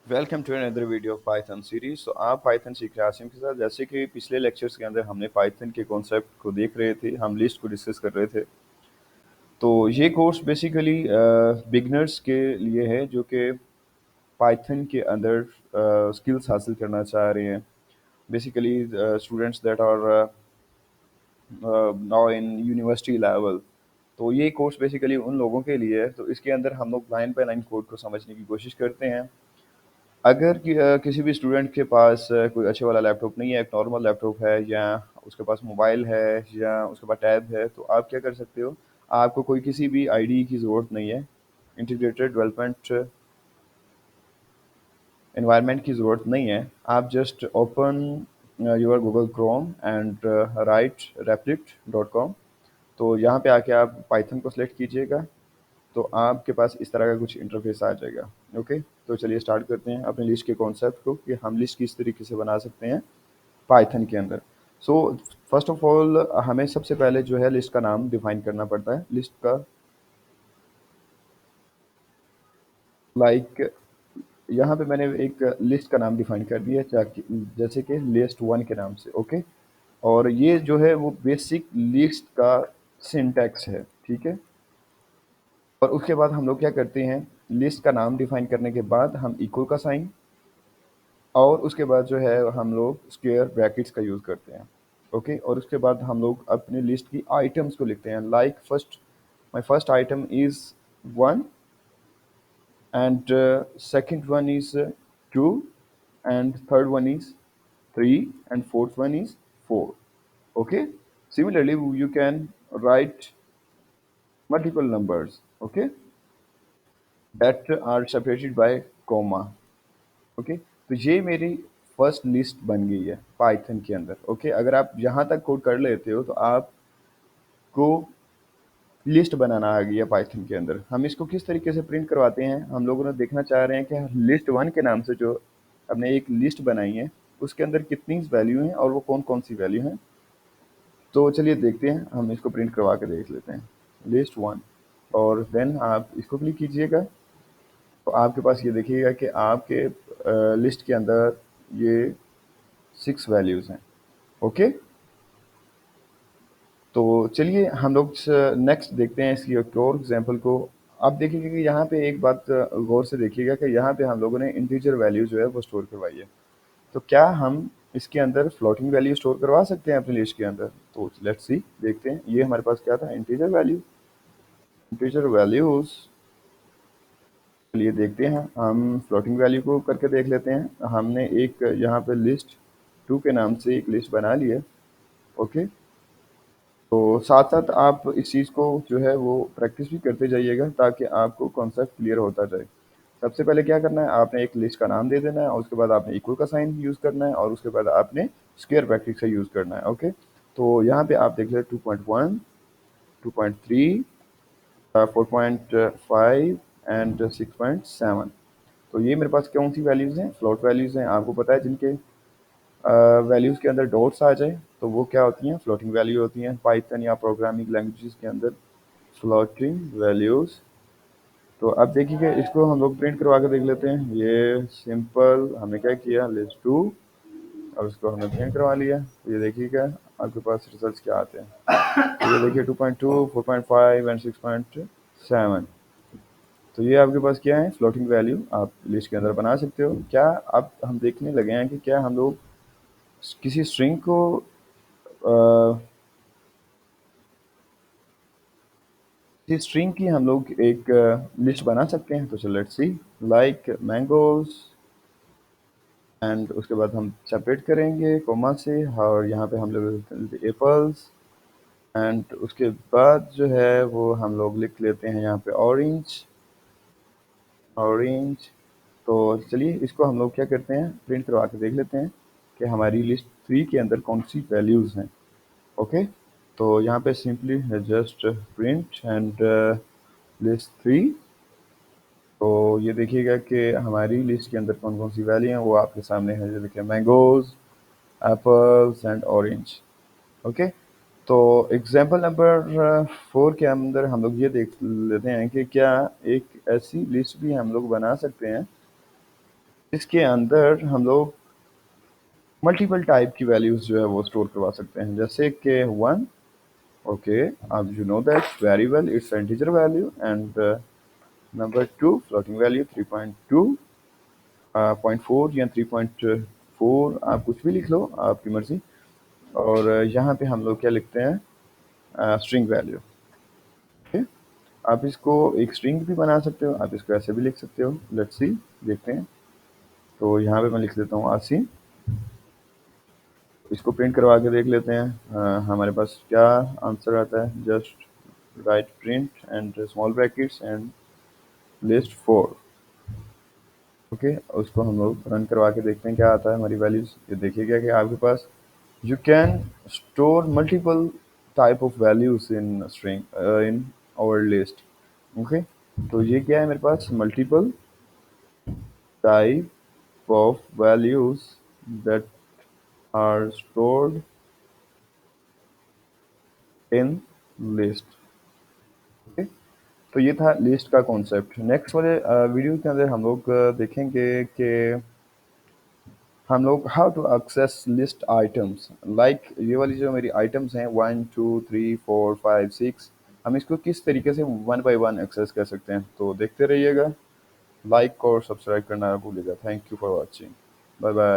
Welcome to another video of Python series. तो आप Python सीख रहे हैं आसिम के साथ। जैसे कि पिछले लेक्चर्स के अंदर हमने पाइथन के कॉन्सेप्ट को देख रहे थे, हम लिस्ट को डिस्कस कर रहे थे। तो ये कोर्स बेसिकली बिगनर्स के लिए है जो कि पाइथन के अंदर स्किल्स हासिल करना चाह रहे हैं। Basically students that are now in university level. तो ये कोर्स बेसिकली उन लोगों के लिए है। तो इसके अंदर हम लोग लाइन बाय लाइन कोड को समझने की कोशिश करते हैं। अगर किसी भी स्टूडेंट के पास कोई अच्छे वाला लैपटॉप नहीं है, एक नॉर्मल लैपटॉप है या उसके पास मोबाइल है या उसके पास टैब है, तो आप क्या कर सकते हो। आपको कोई किसी भी आईडी की ज़रूरत नहीं है, इंटीग्रेटेड डेवलपमेंट एनवायरनमेंट की ज़रूरत नहीं है। आप just open your Google Chrome and right replit.com। तो यहाँ पे आके आप पाइथन को सिलेक्ट कीजिएगा, तो आपके पास इस तरह का कुछ इंटरफेस आ जाएगा। ओके, तो चलिए स्टार्ट करते हैं अपने लिस्ट के कॉन्सेप्ट को कि हम लिस्ट किस तरीके से बना सकते हैं पाइथन के अंदर। सो फर्स्ट ऑफ ऑल हमें सबसे पहले जो है लिस्ट का नाम डिफाइन करना पड़ता है। लिस्ट का लाइक यहाँ पे मैंने एक लिस्ट का नाम डिफाइन कर दिया है, जैसे कि लिस्ट वन के नाम से। ओके, और ये जो है वो बेसिक लिस्ट का सिंटैक्स है, ठीक है। और उसके बाद हम लोग क्या करते हैं, लिस्ट का नाम डिफाइन करने के बाद हम इक्वल का साइन और उसके बाद जो है हम लोग स्क्वायर ब्रैकेट्स का यूज़ करते हैं। ओके, और उसके बाद हम लोग अपने लिस्ट की आइटम्स को लिखते हैं। Like first, my first item is one and second one is two and third one is three and fourth one is four. Okay, similarly you can write multiple numbers, okay, that are separated by comma। Okay, तो ये मेरी first list बन गई है Python के अंदर। Okay, अगर आप यहाँ तक कोड कर लेते हो तो आपको लिस्ट बनाना आ गया पाइथन के अंदर। हम इसको किस तरीके से प्रिंट करवाते हैं, हम लोगों ने देखना चाह रहे हैं कि लिस्ट वन के नाम से जो हमने एक लिस्ट बनाई है उसके अंदर कितनी वैल्यू हैं और वो कौन कौन सी वैल्यू हैं। तो चलिए देखते हैं, हम इसको प्रिंट करवा के देख लेते हैं। लिस्ट वन, और देन आप इसको क्लिक कीजिएगा तो आपके पास ये देखिएगा कि आपके लिस्ट के अंदर ये 6 वैल्यूज़ हैं। ओके, तो चलिए हम लोग नेक्स्ट देखते हैं इसकी एक और एग्जांपल को। आप देखिएगा कि यहाँ पे एक बात गौर से देखिएगा कि यहाँ पे हम लोगों ने इंटीजर वैल्यू जो है वो स्टोर करवाई है। तो क्या हम इसके अंदर फ्लोटिंग वैल्यू स्टोर करवा सकते हैं अपनी लिस्ट के अंदर? तो लेट्स सी, देखते हैं। ये हमारे पास क्या था, इंटीजर वैल्यू। इंटीजर वैल्यूज़, चलिए देखते हैं, हम फ्लोटिंग वैल्यू को करके देख लेते हैं। हमने एक यहाँ पे लिस्ट टू के नाम से एक लिस्ट बना ली है। ओके, तो साथ साथ आप इस चीज़ को जो है वो प्रैक्टिस भी करते जाइएगा ताकि आपको कॉन्सेप्ट क्लियर होता जाए। सबसे पहले क्या करना है, आपने एक लिस्ट का नाम दे देना है और उसके बाद आपने इक्वल का साइन यूज़ करना है और उसके बाद आपने स्क्वायर ब्रैकेट का यूज़ करना है। ओके, तो यहाँ पे आप देख लें 2.1, 2.3, 4.5 एंड 6.7। तो ये मेरे पास कौन सी वैल्यूज़ हैं, फ्लोट वैल्यूज़ हैं। आपको पता है जिनके वैल्यूज़ के अंदर डॉट्स आ जाए तो वो क्या होती हैं, फ्लोटिंग वैल्यू होती हैं। पाइथन या प्रोग्रामिंग लैंग्वेजेस के अंदर फ्लोटिंग वैल्यूज़। तो अब देखिए इसको हम लोग प्रिंट करवा के देख लेते हैं। ये सिंपल हमने क्या किया, लिस्ट टू, और उसको हमने प्रिंट करवा लिया। तो ये देखिएगा आपके पास रिजल्ट्स क्या आते हैं। तो ये देखिए 2.2, 4.5 एंड 6.7। तो ये आपके पास क्या है, फ्लोटिंग वैल्यू आप लिस्ट के अंदर बना सकते हो। क्या अब हम देखने लगे हैं कि क्या हम लोग किसी स्ट्रिंग को इस स्ट्रिंग की हम लोग एक लिस्ट बना सकते हैं। तो चलो let's see, like mangoes, and उसके बाद हम सेपरेट करेंगे कोमा से, और यहाँ पे हम लोग एप्पल्स, एंड उसके बाद जो है वो हम लोग लिख लेते हैं यहाँ पे ऑरेंज, ऑरेंज। तो चलिए इसको हम लोग क्या करते हैं, प्रिंट करवा के देख लेते हैं कि हमारी लिस्ट थ्री के अंदर कौन सी वैल्यूज़ हैं। ओके, तो यहाँ पे simply just print and list three. तो ये देखिएगा कि हमारी लिस्ट के अंदर कौन कौन सी वैल्यू हैं वो आपके सामने है। जो देखिए mangoes, apples and orange. Okay, तो एग्जाम्पल नंबर 4 के अंदर हम लोग ये देख लेते हैं कि क्या एक ऐसी लिस्ट भी हम लोग बना सकते हैं इसके अंदर हम लोग मल्टीपल टाइप की वैल्यूज़ जो है वो स्टोर करवा सकते हैं, जैसे कि 1, ओके, अब you know that variable it's integer value, and number 2 floating value 3.2, 0.4 या 3.4, आप कुछ भी लिख लो, आपकी मर्ज़ी। और यहाँ पे हम लोग क्या लिखते हैं, स्ट्रिंग वैल्यू। ओके, आप इसको एक स्ट्रिंग भी बना सकते हो, आप इसको ऐसे भी लिख सकते हो। लेट्स सी, देखते हैं। तो यहाँ पे मैं लिख देता हूँ 80, इसको प्रिंट करवा के देख लेते हैं हमारे पास क्या आंसर आता है। Just right print and small brackets and list 4। Okay, उसको हम लोग रन करवा के देखते हैं क्या आता है हमारी वैल्यूज। ये देखिएगा कि आपके पास you can store multiple type of values in string in our list. Okay, तो ये क्या है मेरे पास, multiple type of values that are stored in list. Okay, तो ये था लिस्ट का कॉन्सेप्ट। नेक्स्ट वाले वीडियो के अंदर हम लोग देखेंगे कि हम लोग how to access list items, like ये वाली जो मेरी आइटम्स हैं 1 2 3 4 5 6, हम इसको किस तरीके से वन बाय वन एक्सेस कर सकते हैं। तो देखते रहिएगा, लाइक और सब्सक्राइब करना ना भूलिएगा। Thank you for watching, bye bye.